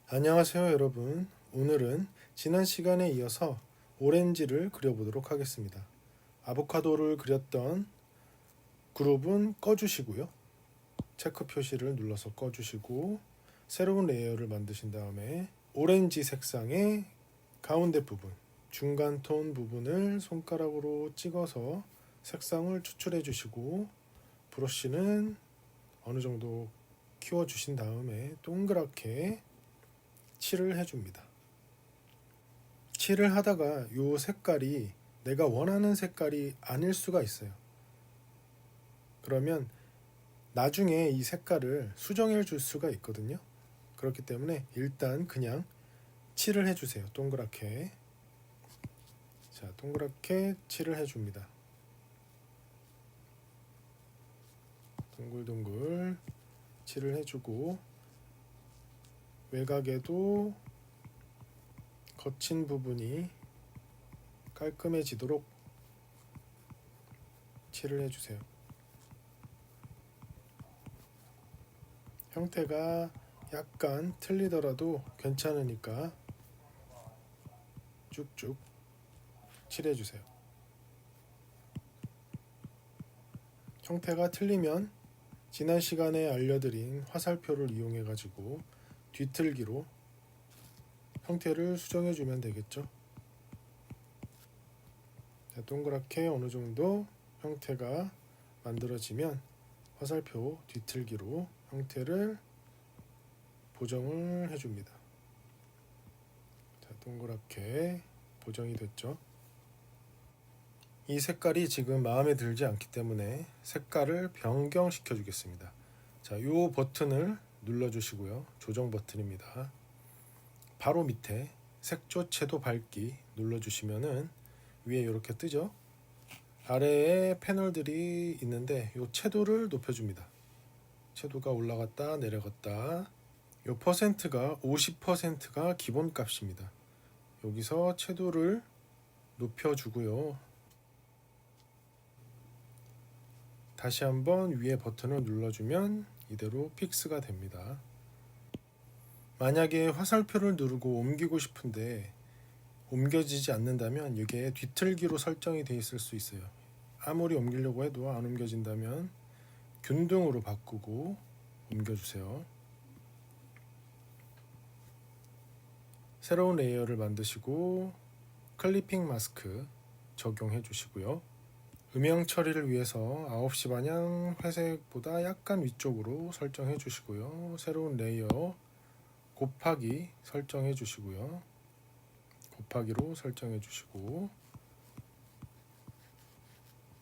안녕하세요 여러분. 오늘은 지난 시간에 이어서 오렌지를 그려보도록 하겠습니다. 아보카도를 그렸던 그룹은 꺼주시고요. 체크 표시를 눌러서 꺼주시고 새로운 레이어를 만드신 다음에 오렌지 색상의 가운데 부분, 중간 톤 부분을 손가락으로 찍어서 색상을 추출해 주시고 브러쉬는 어느 정도 키워 주신 다음에 동그랗게 칠을 해줍니다. 칠을 하다가 이 색깔이 내가 원하는 색깔이 아닐 수가 있어요. 그러면 나중에 이 색깔을 수정해 줄 수가 있거든요. 그렇기 때문에 일단 그냥 칠을 해주세요. 동그랗게. 자, 동그랗게 칠을 해줍니다. 동글동글 칠을 해주고 외곽에도 거친 부분이 깔끔해지도록 칠을 해주세요. 형태가 약간 틀리더라도 괜찮으니까 쭉쭉 칠해주세요. 형태가 틀리면 지난 시간에 알려드린 화살표를 이용해 가지고 뒤틀기로 형태를 수정해 주면 되겠죠. 자, 동그랗게 어느 정도 형태가 만들어지면 화살표 뒤틀기로 형태를 보정을 해줍니다. 자, 동그랗게 보정이 됐죠. 이 색깔이 지금 마음에 들지 않기 때문에 색깔을 변경시켜 주겠습니다. 자, 이 버튼을 눌러주시고요. 조정 버튼입니다. 바로 밑에 색조 채도 밝기 눌러주시면은 위에 이렇게 뜨죠. 아래에 패널들이 있는데 이 채도를 높여줍니다. 채도가 올라갔다 내려갔다. 이 퍼센트가 50%가 기본값입니다. 여기서 채도를 높여주고요. 다시 한번 위에 버튼을 눌러주면 이대로 픽스가 됩니다. 만약에 화살표를 누르고 옮기고 싶은데 옮겨지지 않는다면 이게 뒤틀기로 설정이 되어 있을 수 있어요. 아무리 옮기려고 해도 안 옮겨진다면 균등으로 바꾸고 옮겨주세요. 새로운 레이어를 만드시고 클리핑 마스크 적용해 주시고요. 음영 처리를 위해서 9시 방향 회색보다 약간 위쪽으로 설정해 주시고요. 새로운 레이어 곱하기 설정해 주시고요. 곱하기로 설정해 주시고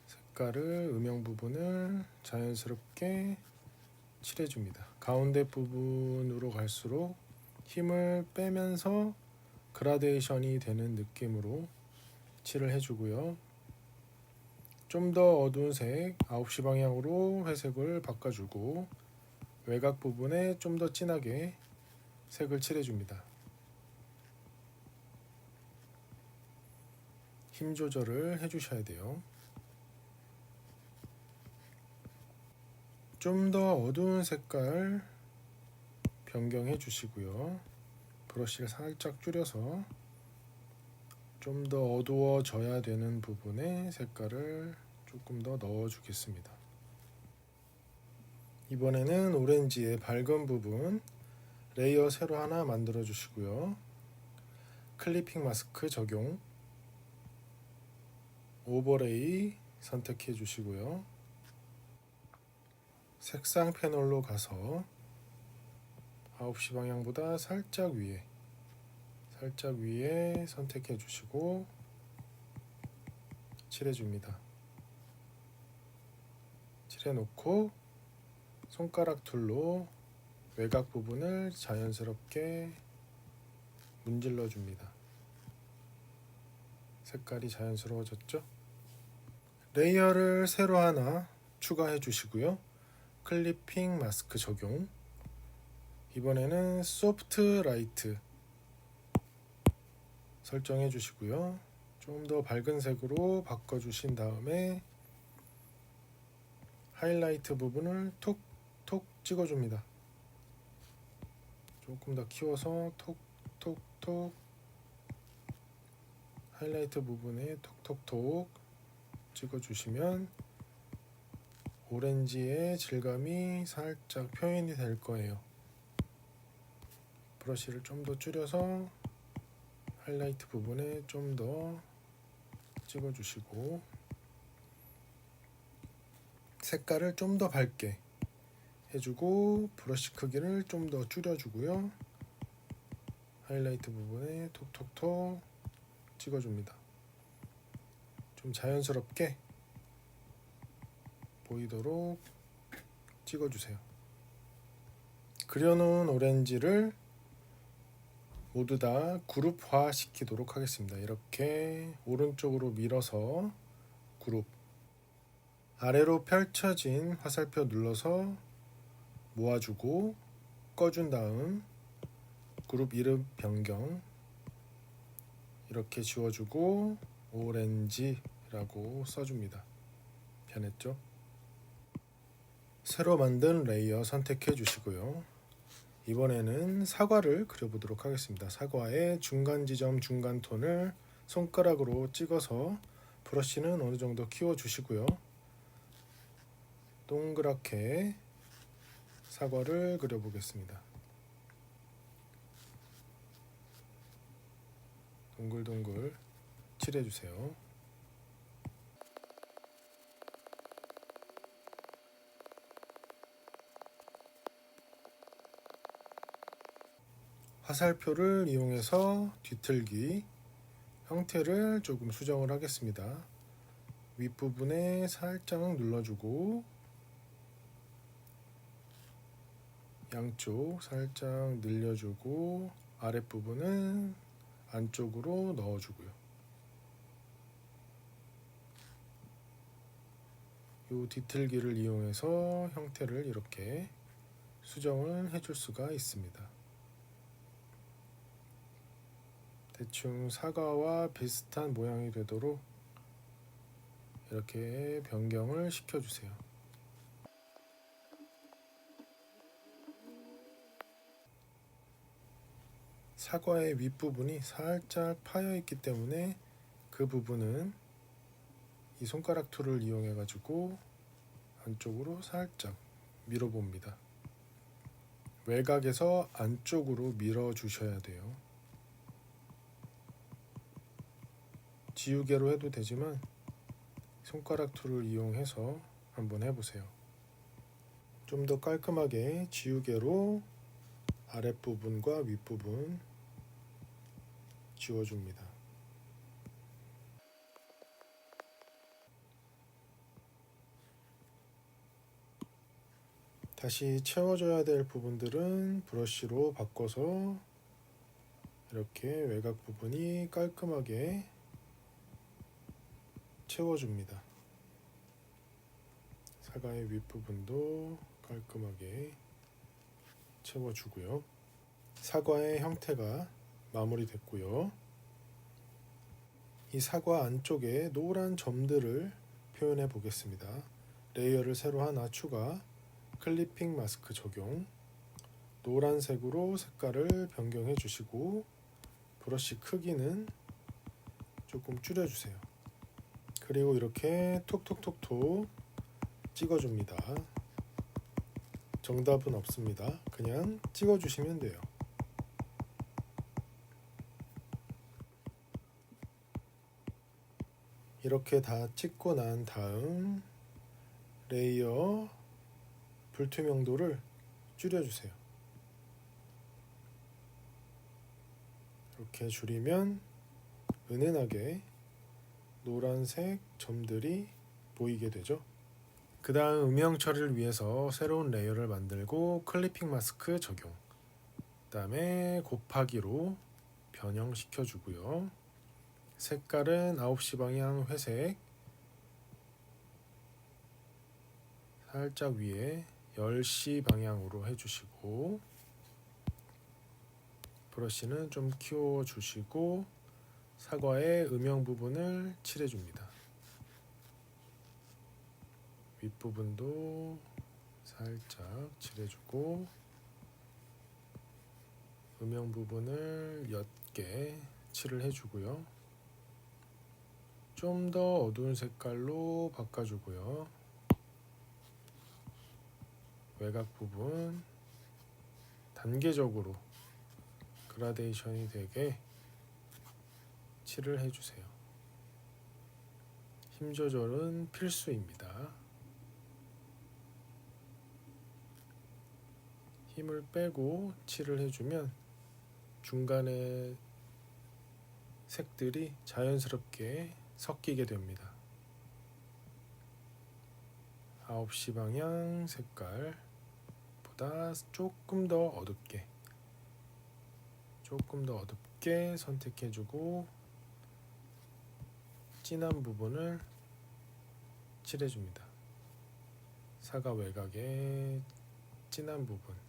색깔을 음영 부분을 자연스럽게 칠해 줍니다. 가운데 부분으로 갈수록 힘을 빼면서 그라데이션이 되는 느낌으로 칠을 해주고요. 좀 더 어두운 색 9시 방향으로 회색을 바꿔주고 외곽 부분에 좀 더 진하게 색을 칠해줍니다. 힘 조절을 해주셔야 돼요. 좀 더 어두운 색깔 변경해 주시고요. 브러쉬를 살짝 줄여서 좀 더 어두워져야 되는 부분에 색깔을 조금 더 넣어 주겠습니다. 이번에는 오렌지의 밝은 부분 레이어 새로 하나 만들어 주시고요. 클리핑 마스크 적용 오버레이 선택해 주시고요. 색상 패널로 가서 9시 방향보다 살짝 위에 선택해 주시고 칠해 줍니다. 칠해 놓고 손가락 툴로 외곽 부분을 자연스럽게 문질러 줍니다. 색깔이 자연스러워졌죠? 레이어를 새로 하나 추가해 주시고요. 클리핑 마스크 적용 이번에는 소프트 라이트 설정해 주시고요. 좀 더 밝은 색으로 바꿔 주신 다음에 하이라이트 부분을 톡톡 찍어 줍니다. 조금 더 키워서 톡톡톡 하이라이트 부분에 톡톡톡 찍어주시면 오렌지의 질감이 살짝 표현이 될 거예요. 브러쉬를 좀 더 줄여서 하이라이트 부분에 좀 더 찍어주시고 색깔을 좀 더 밝게 해주고 브러쉬 크기를 좀 더 줄여주고요. 하이라이트 부분에 톡톡톡 찍어줍니다. 좀 자연스럽게 보이도록 찍어주세요. 그려놓은 오렌지를 모두 다 그룹화 시키도록 하겠습니다. 이렇게 오른쪽으로 밀어서 그룹, 아래로 펼쳐진 화살표 눌러서 모아주고 꺼준 다음 그룹 이름 변경 이렇게 지워주고 오렌지라고 써줍니다. 변했죠? 새로 만든 레이어 선택해 주시고요. 이번에는 사과를 그려보도록 하겠습니다. 사과의 중간 지점 중간 톤을 손가락으로 찍어서 브러쉬는 어느 정도 키워 주시고요. 동그랗게 사과를 그려보겠습니다. 동글동글 칠해주세요. 화살표를 이용해서 뒤틀기 형태를 조금 수정을 하겠습니다. 윗부분에 살짝 눌러주고 양쪽 살짝 늘려주고 아랫부분은 안쪽으로 넣어주고요. 이 뒤틀기를 이용해서 형태를 이렇게 수정을 해줄 수가 있습니다. 대충 사과와 비슷한 모양이 되도록 이렇게 변경을 시켜주세요. 사과의 윗부분이 살짝 파여 있기 때문에 그 부분은 이 손가락 툴을 이용해 가지고 안쪽으로 살짝 밀어 봅니다. 외곽에서 안쪽으로 밀어 주셔야 돼요. 지우개로 해도 되지만 손가락 툴을 이용해서 한번 해보세요. 좀 더 깔끔하게 지우개로 아랫부분과 윗부분 지워줍니다. 다시 채워줘야 될 부분들은 브러쉬로 바꿔서 이렇게 외곽 부분이 깔끔하게 채워줍니다. 사과의 윗부분도 깔끔하게 채워주고요. 사과의 형태가 마무리됐고요. 이 사과 안쪽에 노란 점들을 표현해 보겠습니다. 레이어를 새로 하나 추가, 클리핑 마스크 적용, 노란색으로 색깔을 변경해 주시고 브러쉬 크기는 조금 줄여주세요. 그리고 이렇게 톡톡톡톡 찍어줍니다. 정답은 없습니다. 그냥 찍어주시면 돼요. 이렇게 다 찍고 난 다음 레이어 불투명도를 줄여주세요. 이렇게 줄이면 은은하게 노란색 점들이 보이게 되죠. 그 다음 음영 처리를 위해서 새로운 레이어를 만들고 클리핑 마스크 적용, 그 다음에 곱하기로 변형시켜 주고요. 색깔은 9시 방향 회색, 살짝 위에 10시 방향으로 해주시고 브러쉬는 좀 키워주시고 사과의 음영 부분을 칠해줍니다. 윗부분도 살짝 칠해주고 음영 부분을 옅게 칠을 해주고요. 좀 더 어두운 색깔로 바꿔주고요. 외곽 부분 단계적으로 그라데이션이 되게 칠을 해주세요. 힘 조절은 필수입니다. 힘을 빼고 칠을 해주면 중간에 색들이 자연스럽게 섞이게 됩니다. 9시 방향 색깔보다 조금 더 어둡게 선택해주고 진한 부분을 칠해줍니다. 사과 외곽의 진한 부분.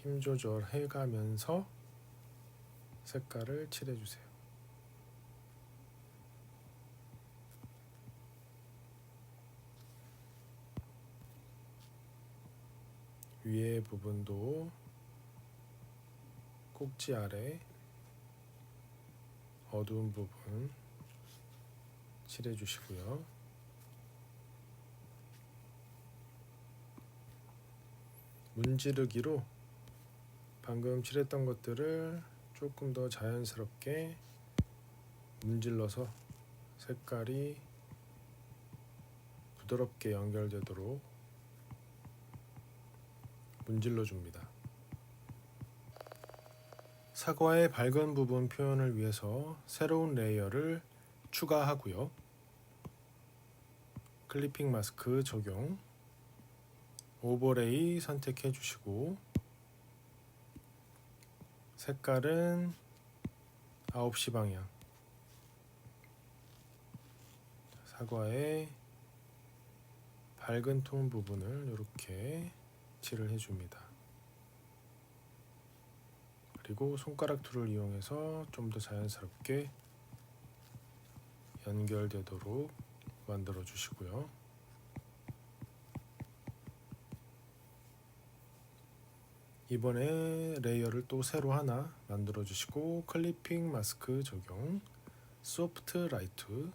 힘 조절해 가면서 색깔을 칠해주세요. 위에 부분도 꼭지 아래 어두운 부분 칠해주시고요. 문지르기로 방금 칠했던 것들을 조금 더 자연스럽게 문질러서 색깔이 부드럽게 연결되도록 문질러 줍니다. 사과의 밝은 부분 표현을 위해서 새로운 레이어를 추가하고요. 클리핑 마스크 적용, 오버레이 선택해 주시고 색깔은 9시 방향, 사과의 밝은 톤 부분을 이렇게 칠을 해줍니다. 그리고 손가락 툴을 이용해서 좀 더 자연스럽게 연결되도록 만들어 주시고요. 이번에 레이어를 또 새로 하나 만들어 주시고 클리핑 마스크 적용, 소프트 라이트,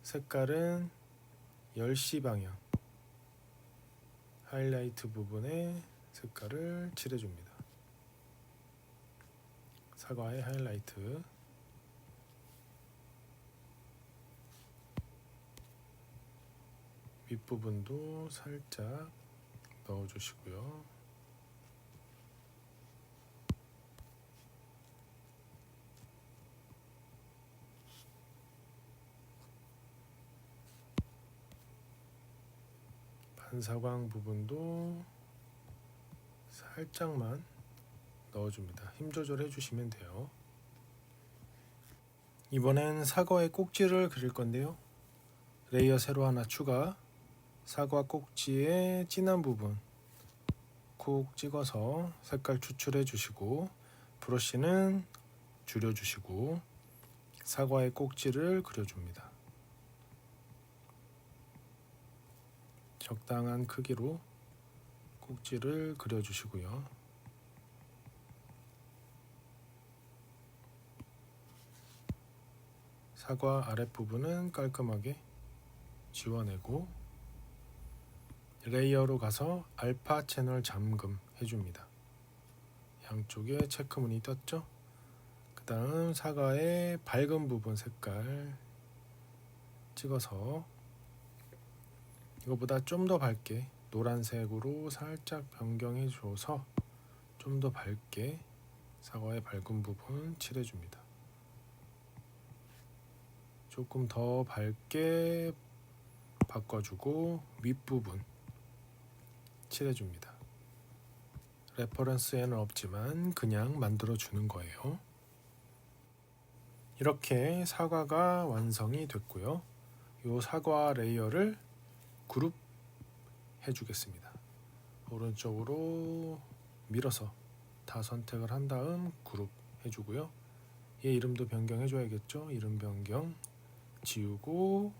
색깔은 10시 방향, 하이라이트 부분에 색깔을 칠해줍니다. 사과의 하이라이트, 윗부분도 살짝 넣어주시고요. 반사광 부분도 살짝만 넣어줍니다. 힘 조절해 주시면 돼요. 이번엔 사과의 꼭지를 그릴 건데요. 레이어 새로 하나 추가, 사과 꼭지의 진한 부분 콕 찍어서 색깔 추출해 주시고 브러쉬는 줄여 주시고 사과의 꼭지를 그려줍니다. 적당한 크기로 꼭지를 그려주시고요. 사과 아랫부분은 깔끔하게 지워내고 레이어로 가서 알파 채널 잠금 해줍니다. 양쪽에 체크무늬 떴죠? 그 다음 사과의 밝은 부분 색깔 찍어서 이거보다 좀 더 밝게 노란색으로 살짝 변경해 줘서 좀 더 밝게 사과의 밝은 부분 칠해줍니다. 조금 더 밝게 바꿔주고 윗부분 칠해줍니다. 레퍼런스에는 없지만 그냥 만들어주는 거예요. 이렇게 사과가 완성이 됐고요. 이 사과 레이어를 그룹 해주겠습니다. 오른쪽으로 밀어서 다 선택을 한 다음 그룹 해주고요. 얘 이름도 변경해 줘야겠죠. 이름 변경 지우고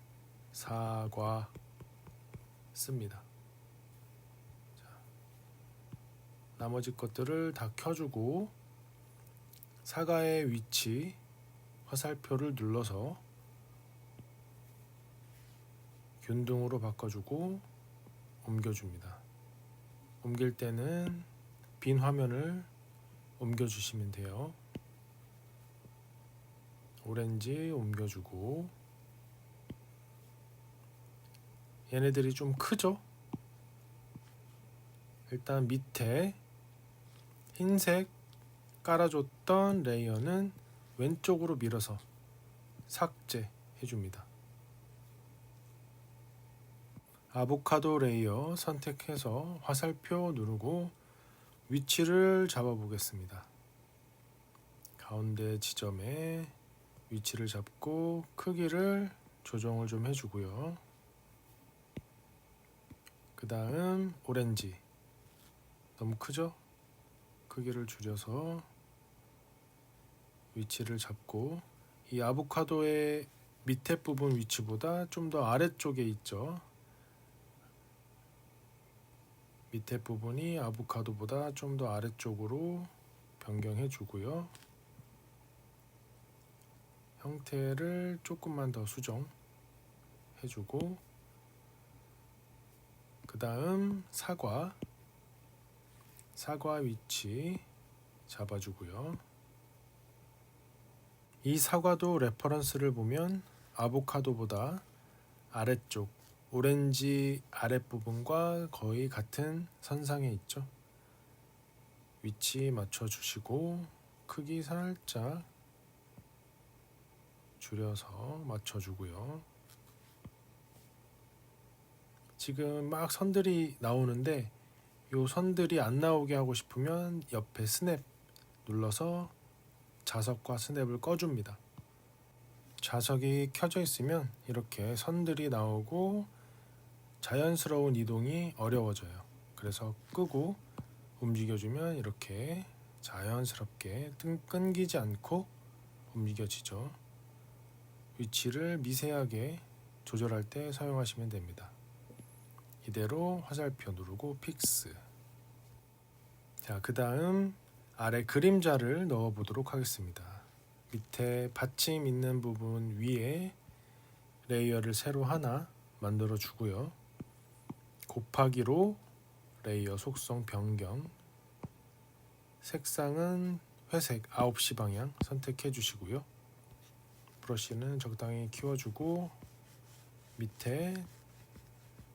사과 씁니다. 자, 나머지 것들을 다 켜주고 사과의 위치 화살표를 눌러서 균등으로 바꿔주고 옮겨줍니다. 옮길 때는 빈 화면을 옮겨주시면 돼요. 오렌지 옮겨주고 얘네들이 좀 크죠? 일단 밑에 흰색 깔아줬던 레이어는 왼쪽으로 밀어서 삭제 해줍니다. 아보카도 레이어 선택해서 화살표 누르고 위치를 잡아 보겠습니다. 가운데 지점에 위치를 잡고 크기를 조정을 좀 해주고요. 그 다음 오렌지 너무 크죠? 크기를 줄여서 위치를 잡고 이 아보카도의 밑에 부분 위치보다 좀 더 아래쪽에 있죠. 밑에 부분이 아보카도보다 좀 더 아래쪽으로 변경해 주고요. 형태를 조금만 더 수정해 주고 그 다음 사과 위치 잡아주고요. 이 사과도 레퍼런스를 보면 아보카도보다 아래쪽 오렌지 아랫부분과 거의 같은 선상에 있죠. 위치 맞춰주시고 크기 살짝 줄여서 맞춰주고요. 지금 막 선들이 나오는데 요 선들이 안 나오게 하고 싶으면 옆에 스냅 눌러서 자석과 스냅을 꺼줍니다. 자석이 켜져 있으면 이렇게 선들이 나오고 자연스러운 이동이 어려워져요. 그래서 끄고 움직여주면 이렇게 자연스럽게 끊기지 않고 움직여지죠. 위치를 미세하게 조절할 때 사용하시면 됩니다. 이대로 화살표 누르고 픽스. 자, 그 다음 아래 그림자를 넣어 보도록 하겠습니다. 밑에 받침 있는 부분 위에 레이어를 새로 하나 만들어 주고요. 곱하기로 레이어 속성 변경, 색상은 회색 9시 방향 선택해 주시고요. 브러쉬는 적당히 키워주고 밑에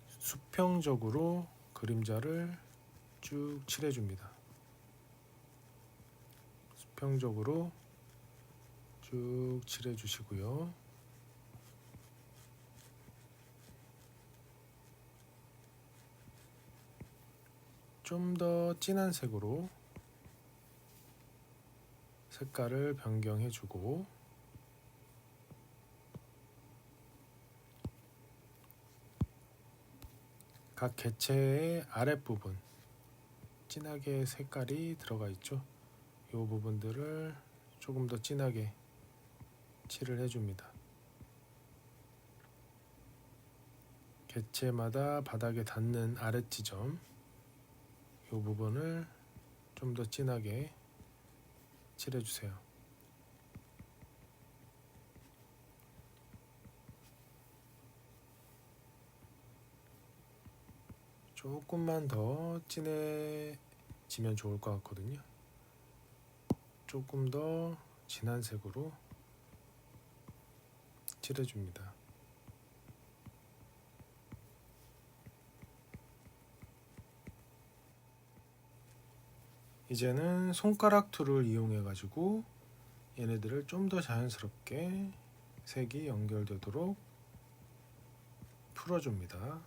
수평적으로 그림자를 쭉 칠해줍니다. 수평적으로 쭉 칠해주시고요. 좀 더 진한 색으로 색깔을 변경해주고 각 개체의 아랫부분 진하게 색깔이 들어가 있죠. 이 부분들을 조금 더 진하게 칠을 해줍니다. 개체마다 바닥에 닿는 아랫 지점 이 부분을 좀 더 진하게 칠해주세요. 조금만 더 진해지면 좋을 것 같거든요. 조금 더 진한 색으로 칠해줍니다. 이제는 손가락 툴을 이용해 가지고 얘네들을 좀 더 자연스럽게 색이 연결되도록 풀어줍니다.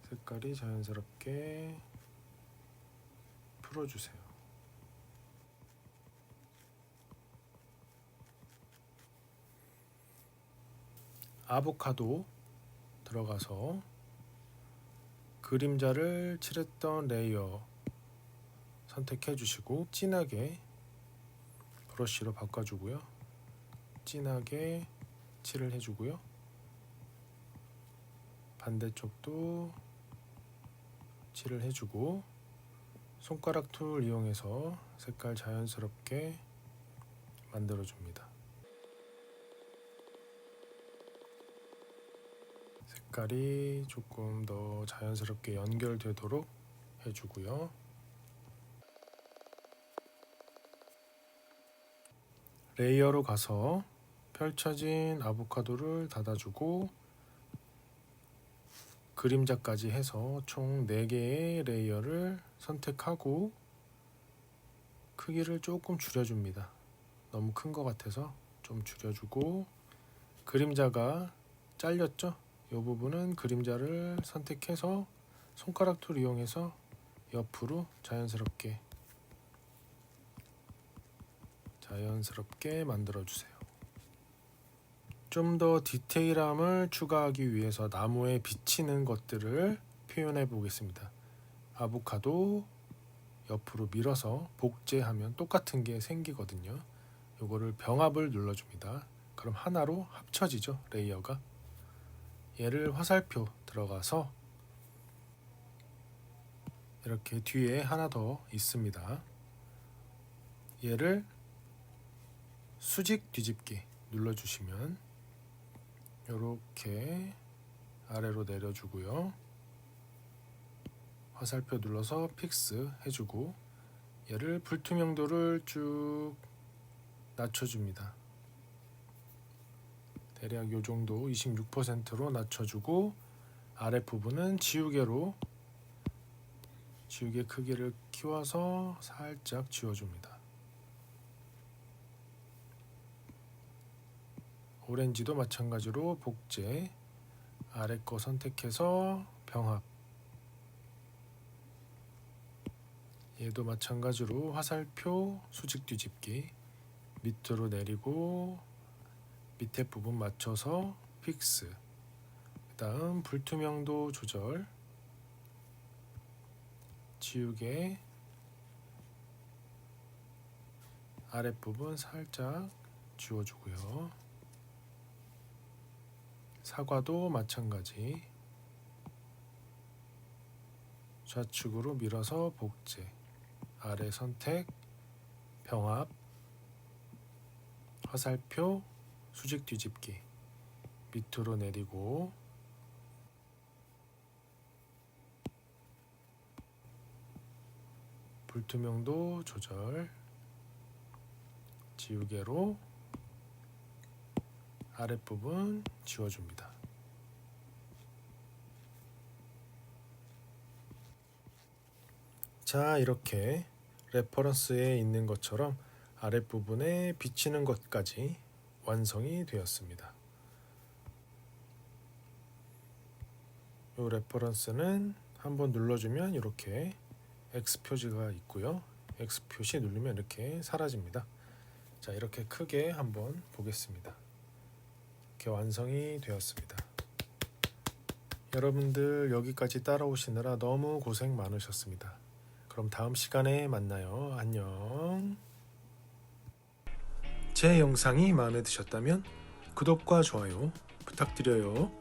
색깔이 자연스럽게 풀어주세요. 아보카도 들어가서 그림자를 칠했던 레이어 선택해 주시고 진하게 브러쉬로 바꿔주고요. 진하게 칠을 해주고요. 반대쪽도 칠을 해주고 손가락 툴 이용해서 색깔 자연스럽게 만들어줍니다. 색깔이 조금 더 자연스럽게 연결되도록 해주고요. 레이어로 가서 펼쳐진 아보카도를 닫아주고 그림자까지 해서 총 4개의 레이어를 선택하고 크기를 조금 줄여줍니다. 너무 큰 것 같아서 좀 줄여주고 그림자가 잘렸죠? 이 부분은 그림자를 선택해서 손가락 툴 이용해서 옆으로 자연스럽게 만들어주세요. 좀 더 디테일함을 추가하기 위해서 나무에 비치는 것들을 표현해 보겠습니다. 아보카도 옆으로 밀어서 복제하면 똑같은 게 생기거든요. 요거를 병합을 눌러줍니다. 그럼 하나로 합쳐지죠, 레이어가. 얘를 화살표 들어가서 이렇게 뒤에 하나 더 있습니다. 얘를 수직 뒤집기 눌러주시면 이렇게 아래로 내려주고요. 화살표 눌러서 픽스 해주고 얘를 불투명도를 쭉 낮춰줍니다. 대략 요 정도 26%로 낮춰주고 아랫부분은 지우개 크기를 키워서 살짝 지워줍니다. 오렌지도 마찬가지로 복제, 아래 거 선택해서 병합, 얘도 마찬가지로 화살표 수직 뒤집기, 밑으로 내리고 밑에 부분 맞춰서 픽스, 그 다음 불투명도 조절, 지우개, 아랫부분 살짝 지워주고요. 사과도 마찬가지 좌측으로 밀어서 복제, 아래 선택, 병합, 화살표, 수직 뒤집기, 밑으로 내리고 불투명도 조절, 지우개로 아랫부분 지워줍니다. 자, 이렇게 레퍼런스에 있는 것처럼 아랫부분에 비치는 것까지 완성이 되었습니다. 이 레퍼런스는 한번 눌러주면 이렇게 X 표지가 있고요. X 표시 누르면 이렇게 사라집니다. 자, 이렇게 크게 한번 보겠습니다. 이렇게 완성이 되었습니다. 여러분들 여기까지 따라오시느라 너무 고생 많으셨습니다. 그럼 다음 시간에 만나요. 안녕. 제 영상이 마음에 드셨다면 구독과 좋아요 부탁드려요.